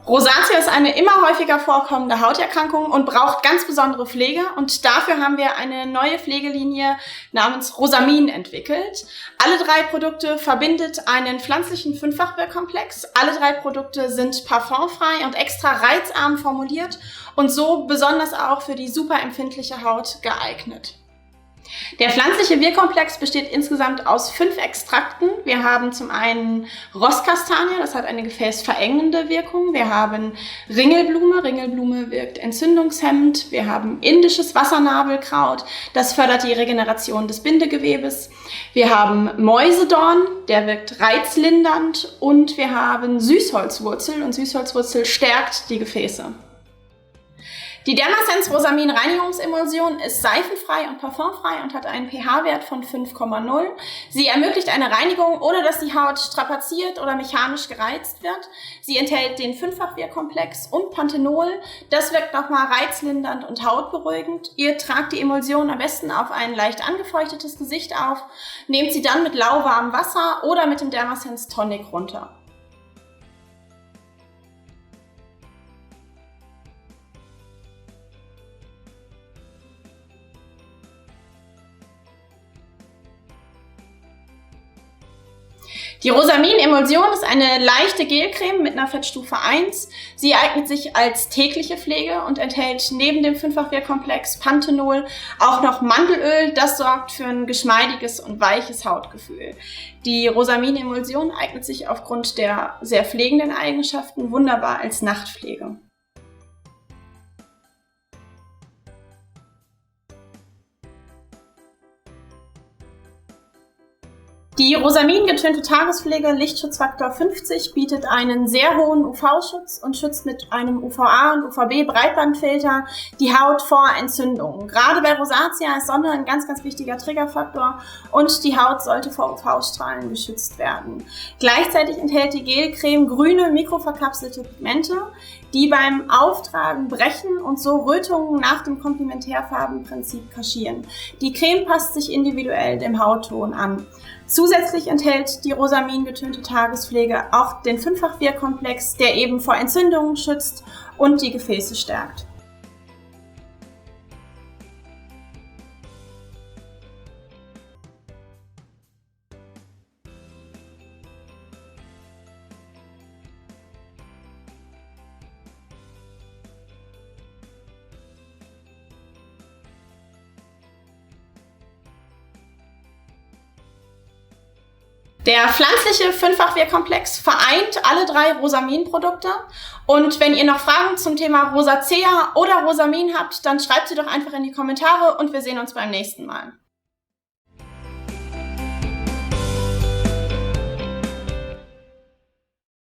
Rosatia ist eine immer häufiger vorkommende Hauterkrankung und braucht ganz besondere Pflege. Und dafür haben wir eine neue Pflegelinie namens Rosamin entwickelt. Alle 3 Produkte verbindet einen pflanzlichen Fünffachwirkkomplex. Alle 3 Produkte sind parfumfrei und extra reizarm formuliert und so besonders auch für die super empfindliche Haut geeignet. Der pflanzliche Wirkkomplex besteht insgesamt aus 5 Extrakten. Wir haben zum einen Rosskastanie, das hat eine gefäßverengende Wirkung. Wir haben Ringelblume, Ringelblume wirkt entzündungshemmend. Wir haben indisches Wassernabelkraut, das fördert die Regeneration des Bindegewebes. Wir haben Mäusedorn, der wirkt reizlindernd. Und wir haben Süßholzwurzel und Süßholzwurzel stärkt die Gefäße. Die Dermasense Rosamin Reinigungsemulsion ist seifenfrei und parfumfrei und hat einen pH-Wert von 5,0. Sie ermöglicht eine Reinigung, ohne dass die Haut strapaziert oder mechanisch gereizt wird. Sie enthält den Fünffachwirkkomplex und Panthenol. Das wirkt nochmal reizlindernd und hautberuhigend. Ihr tragt die Emulsion am besten auf ein leicht angefeuchtetes Gesicht auf. Nehmt sie dann mit lauwarmem Wasser oder mit dem Dermasense Tonic runter. Die Rosamin-Emulsion ist eine leichte Gelcreme mit einer Fettstufe 1. Sie eignet sich als tägliche Pflege und enthält neben dem Fünffachwirkkomplex Panthenol auch noch Mandelöl. Das sorgt für ein geschmeidiges und weiches Hautgefühl. Die Rosamin-Emulsion eignet sich aufgrund der sehr pflegenden Eigenschaften wunderbar als Nachtpflege. Die Rosamin getönte Tagespflege Lichtschutzfaktor 50 bietet einen sehr hohen UV-Schutz und schützt mit einem UVA- und UVB-Breitbandfilter die Haut vor Entzündungen. Gerade bei Rosatia ist Sonne ein ganz, ganz wichtiger Triggerfaktor und die Haut sollte vor UV-Strahlen geschützt werden. Gleichzeitig enthält die Gelcreme grüne mikroverkapselte Pigmente, die beim Auftragen brechen und so Rötungen nach dem Komplementärfarbenprinzip kaschieren. Die Creme passt sich individuell dem Hautton an. Zusätzlich enthält die Rosamin getönte Tagespflege auch den Fünffachwirkkomplex, der eben vor Entzündungen schützt und die Gefäße stärkt. Der pflanzliche Fünffachwirkkomplex vereint alle 3 Rosamin-Produkte. Und wenn ihr noch Fragen zum Thema Rosacea oder Rosamin habt, dann schreibt sie doch einfach in die Kommentare und wir sehen uns beim nächsten Mal.